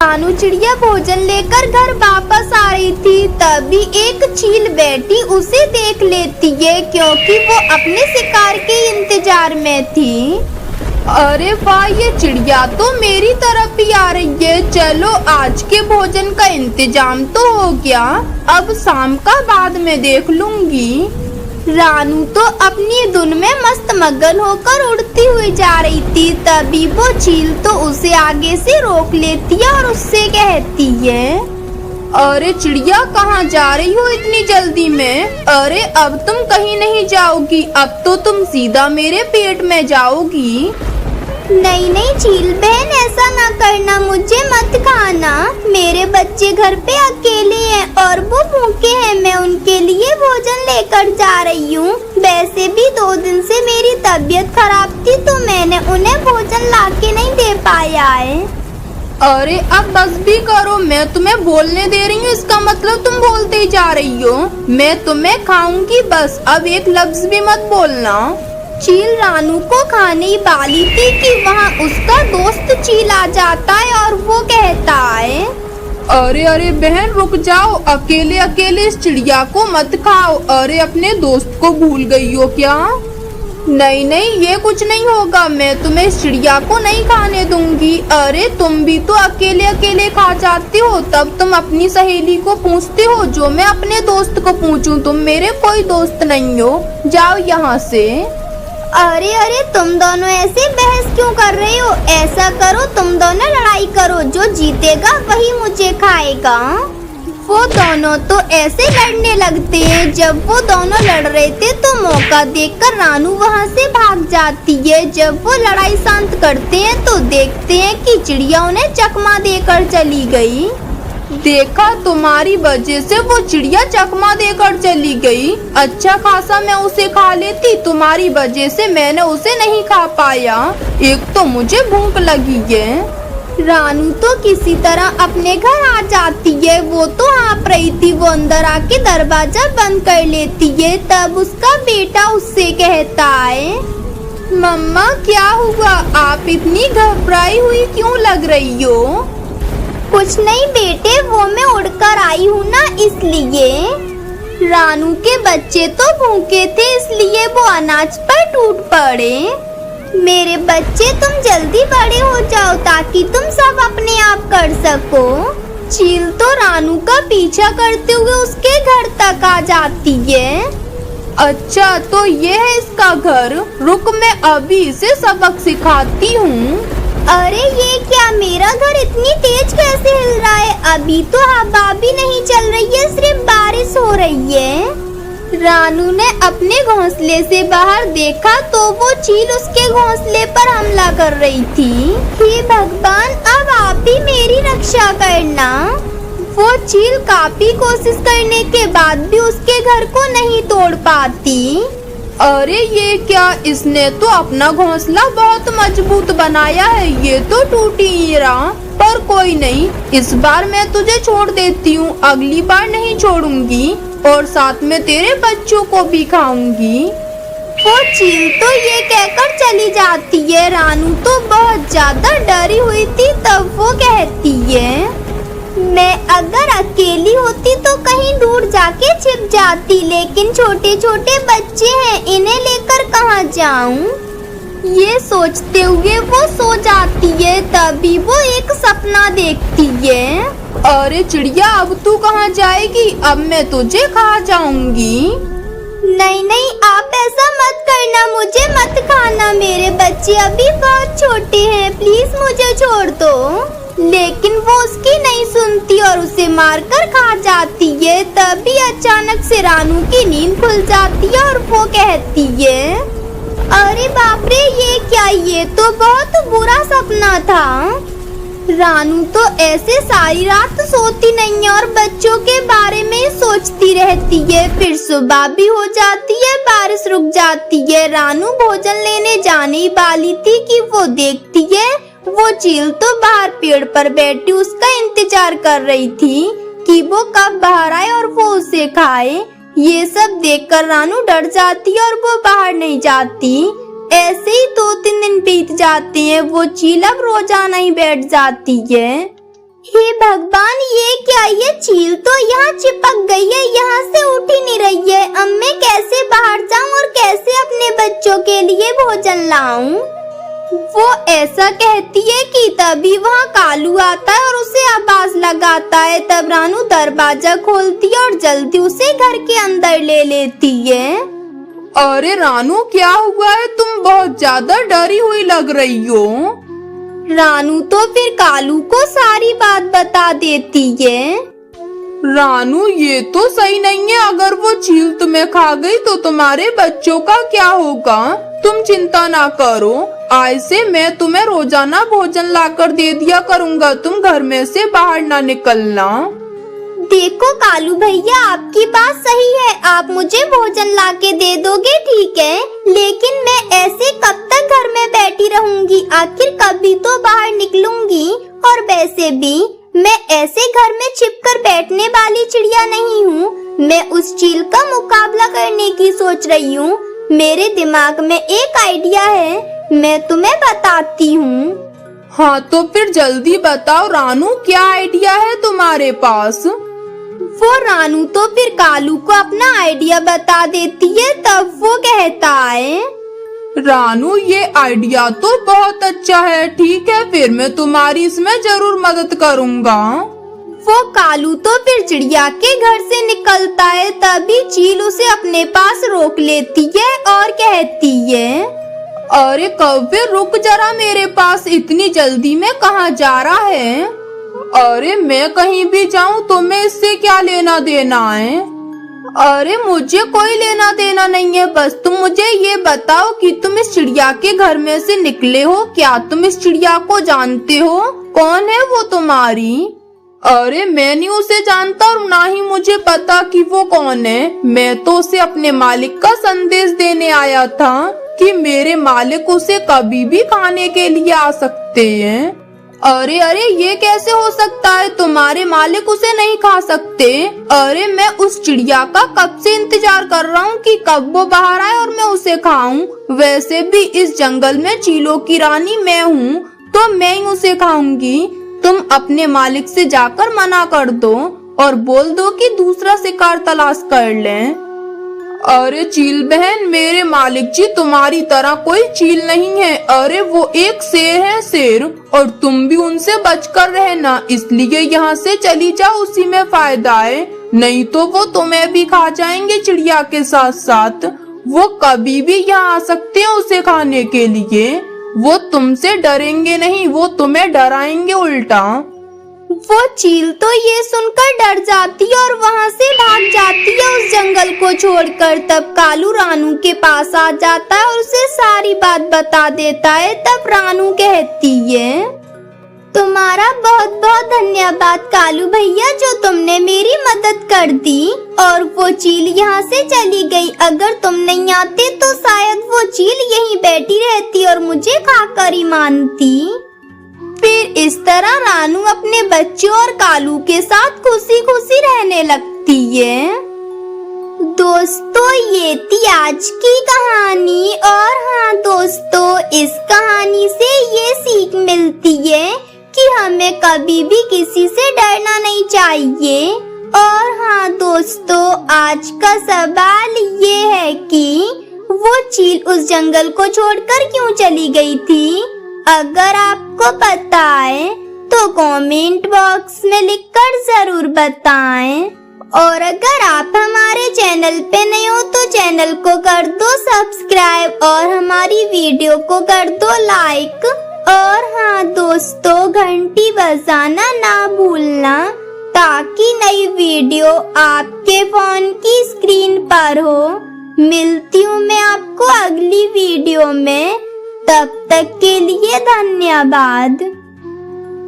रानू चिड़िया भोजन लेकर घर वापस आ रही थी, तभी एक चील बैठी उसे देख लेती है क्योंकि वो अपने शिकार के इंतजार में थी। अरे वाह, ये चिड़िया तो मेरी तरफ ही आ रही है। चलो आज के भोजन का इंतजाम तो हो गया, अब शाम का बाद में देख लूंगी। रानू तो अपनी धुन में मस्त मगन होकर उड़ती हुई जा रही थी, तभी वो चील तो उसे आगे से रोक लेती है और उससे कहती है, अरे चिड़िया कहाँ जा रही हो इतनी जल्दी में? अरे अब तुम कहीं नहीं जाओगी, अब तो तुम सीधा मेरे पेट में जाओगी। नहीं नहीं चील बहन, ऐसा ना करना, मुझे मत खाना। मेरे बच्चे घर पे अकेले हैं और वो भूखे हैं, मैं उनके लिए भोजन लेकर जा रही हूँ। वैसे भी 2 दिन से मेरी तबीयत खराब थी तो मैंने उन्हें भोजन लाके नहीं दे पाया है। अरे अब बस भी करो, मैं तुम्हें बोलने दे रही हूँ, इसका मतलब तुम बोलते ही जा रही हो। मैं तुम्हें खाऊंगी, बस अब एक लफ्ज भी मत बोलना। चील रानू को खाने वाली थी कि वहाँ उसका दोस्त चील आ जाता है और वो कहता है, अरे अरे बहन रुक जाओ, अकेले अकेले इस चिड़िया को मत खाओ। अरे अपने दोस्त को भूल गई हो क्या? नहीं नहीं, ये कुछ नहीं होगा, मैं तुम्हें इस चिड़िया को नहीं खाने दूंगी। अरे तुम भी तो अकेले अकेले खा जाती हो, तब तुम अपनी सहेली को पूछती हो जो मैं अपने दोस्त को पूछूं। तुम मेरे कोई दोस्त नहीं हो, जाओ यहाँ से। अरे अरे तुम दोनों ऐसे बहस क्यों कर रहे हो? ऐसा करो तुम दोनों लड़ाई करो, जो जीतेगा वही मुझे खाएगा। वो दोनों तो ऐसे लड़ने लगते हैं। जब वो दोनों लड़ रहे थे तो मौका देखकर रानू वहाँ से भाग जाती है। जब वो लड़ाई शांत करते हैं तो देखते हैं कि चिड़िया उन्हें चकमा देकर चली गई। देखा, तुम्हारी वजह से वो चिड़िया चकमा देकर चली गई। अच्छा खासा मैं उसे खा लेती, तुम्हारी वजह से मैंने उसे नहीं खा पाया। एक तो मुझे भूख लगी है। रानू तो किसी तरह अपने घर आ जाती है। वो तो हाँफ रही थी, वो अंदर आके दरवाजा बंद कर लेती है। तब उसका बेटा उससे कहता है, मम्मा क्या हुआ? आप इतनी घबराई हुई क्यों लग रही हो? कुछ नहीं बेटे, वो मैं उड़कर आई हूँ ना, इसलिए। रानू के बच्चे तो भूखे थे, इसलिए वो अनाज पर टूट पड़े। मेरे बच्चे तुम जल्दी बड़े हो जाओ ताकि तुम सब अपने आप कर सको। चील तो रानू का पीछा करते हुए उसके घर तक आ जाती है। अच्छा तो ये है इसका घर, रुक मैं अभी इसे सबक सिखाती हूँ। अरे ये क्या, मेरा घर इतनी तेज कैसे हिल रहा है? अभी तो हवा भी नहीं चल रही है, सिर्फ बारिश हो रही है। रानू ने अपने घोंसले से बाहर देखा तो वो चील उसके घोंसले पर हमला कर रही थी। हे भगवान, अब आप ही मेरी रक्षा करना। वो चील काफी कोशिश करने के बाद भी उसके घर को नहीं तोड़ पाती। अरे ये क्या, इसने तो अपना घोंसला बहुत मजबूत बनाया है, ये तो टूट ही रहा। पर कोई नहीं, इस बार मैं तुझे छोड़ देती हूँ, अगली बार नहीं छोड़ूंगी और साथ में तेरे बच्चों को भी खाऊंगी। वो चील तो ये कहकर चली जाती है। रानू तो बहुत ज्यादा डरी हुई थी। तब वो कहती है, मैं अगर अकेली होती तो कहीं दूर जाके छिप जाती, लेकिन छोटे छोटे बच्चे हैं, इन्हें लेकर कहाँ जाऊं? ये सोचते हुए वो सो जाती है। तभी वो एक सपना देखती है। अरे चिड़िया, अब तू कहाँ जाएगी? अब मैं तुझे खा जाऊंगी। नहीं नहीं, आप ऐसा मत करना, मुझे मत खाना, मेरे बच्चे अभी बहुत छोटे हैं, प्लीज मुझे छोड़ दो। लेकिन वो उसकी नहीं सुनती और उसे मारकर खा जाती है। तभी अचानक से रानू की नींद खुल जाती है और वो कहती है, अरे बाप रे, ये क्या, ये तो बहुत बुरा सपना था। रानू तो ऐसे सारी रात सोती नहीं है और बच्चों के बारे में सोचती रहती है। फिर सुबह भी हो जाती है, बारिश रुक जाती है। रानू भोजन लेने जाने वाली थी कि वो देखती है वो चील तो बाहर पेड़ पर बैठी उसका इंतजार कर रही थी कि वो कब बाहर आए और वो उसे खाए। ये सब देखकर रानू डर जाती है और वो बाहर नहीं जाती। ऐसे ही 2-3 दिन बीत जाते हैं। वो चील अब रोजाना ही बैठ जाती है। हे भगवान, ये क्या? ये चील तो यहाँ चिपक गई है, यहाँ से उठ ही नहीं रही है। अब मैं कैसे बाहर जाऊँ और कैसे अपने बच्चों के लिए भोजन लाऊं? वो ऐसा कहती है कि तभी वहाँ कालू आता है और उसे आवाज लगाता है। तब रानू दरवाजा खोलती है और जल्दी उसे घर के अंदर ले लेती है। अरे रानू, क्या हुआ है? तुम बहुत ज्यादा डरी हुई लग रही हो। रानू तो फिर कालू को सारी बात बता देती है। रानू, ये तो सही नहीं है। अगर वो चील तुम्हें खा गई तो तुम्हारे बच्चों का क्या होगा? तुम चिंता ना करो, आज से मैं तुम्हें रोजाना भोजन लाकर दे दिया करूँगा। तुम घर में से बाहर ना निकलना। देखो कालू भैया, आपकी बात सही है, आप मुझे भोजन लाके दे दोगे, ठीक है, लेकिन मैं ऐसे कब तक घर में बैठी रहूंगी? आखिर कभी तो बाहर निकलूंगी। और वैसे भी मैं ऐसे घर में छिपकर बैठने वाली चिड़िया नहीं हूँ। मैं उस चील का मुकाबला करने की सोच रही हूँ। मेरे दिमाग में एक आइडिया है, मैं तुम्हें बताती हूँ। हाँ, तो फिर जल्दी बताओ रानू, क्या आइडिया है तुम्हारे पास? वो रानू तो फिर कालू को अपना आइडिया बता देती है। तब वो कहता है, रानू, ये आइडिया तो बहुत अच्छा है। ठीक है, फिर मैं तुम्हारी इसमें जरूर मदद करूँगा। वो कालू तो फिर चिड़िया के घर से निकलता है। तभी चील उसे अपने पास रोक लेती है और कहती है, अरे कौवे, रुक जरा मेरे पास। इतनी जल्दी में कहाँ जा रहा है? अरे मैं कहीं भी जाऊँ तो मैं इससे क्या लेना देना है? अरे मुझे कोई लेना देना नहीं है। बस तुम मुझे ये बताओ कि तुम इस चिड़िया के घर में से निकले हो। क्या तुम इस चिड़िया को जानते हो? कौन है वो तुम्हारी? अरे मैं नहीं उसे जानता और ना ही मुझे पता कि वो कौन है। मैं तो उसे अपने मालिक का संदेश देने आया था कि मेरे मालिक उसे कभी भी खाने के लिए आ सकते हैं। अरे अरे, ये कैसे हो सकता है? तुम्हारे मालिक उसे नहीं खा सकते? अरे मैं उस चिड़िया का कब से इंतजार कर रहा हूँ कि कब वो बाहर आए और मैं उसे खाऊं। वैसे भी इस जंगल में चीलों की रानी मैं हूँ, तो मैं ही उसे खाऊंगी। तुम अपने मालिक से जाकर मना कर दो और बोल दो कि दूसरा शिकार तलाश कर लें। अरे चील बहन, मेरे मालिक जी तुम्हारी तरह कोई चील नहीं है। अरे वो एक शेर है, शेर, और तुम भी उनसे बचकर रहना। इसलिए यहाँ से चली जाओ, उसी में फायदा है। नहीं तो वो तुम्हें भी खा जाएंगे चिड़िया के साथ साथ। वो कभी भी यहाँ आ सकते हैं उसे खाने के लिए। वो तुमसे डरेंगे नहीं, वो तुम्हें डराएंगे उल्टा। वो चील तो ये सुनकर डर जाती है और वहाँ से भाग जाती है उस जंगल को छोड़कर। तब कालू रानू के पास आ जाता है और उसे सारी बात बता देता है। तब रानू कहती है, तुम्हारा बहुत बहुत धन्यवाद कालू भैया, जो तुमने मेरी मदद कर दी। और वो चील यहाँ से चली गई। अगर तुम नहीं आते तो शायद वो चील यहीं बैठी रहती और मुझे खाकर ही मानती। फिर इस तरह रानू अपने बच्चों और कालू के साथ खुशी खुशी रहने लगती है। दोस्तों, ये थी आज की कहानी। और हाँ दोस्तों, इस कहानी से ये सीख मिलती है कि हमें कभी भी किसी से डरना नहीं चाहिए। और हाँ दोस्तों, आज का सवाल ये है कि वो चील उस जंगल को छोड़कर क्यों चली गई थी? अगर आपको पता है तो कमेंट बॉक्स में लिखकर जरूर बताएं। और अगर आप हमारे चैनल पे नए हो तो चैनल को कर दो सब्सक्राइब और हमारी वीडियो को कर दो लाइक। और हाँ दोस्तों, घंटी बजाना ना भूलना ताकि नई वीडियो आपके फोन की स्क्रीन पर हो। मिलती हूँ मैं आपको अगली वीडियो में। तब तक के लिए धन्यवाद।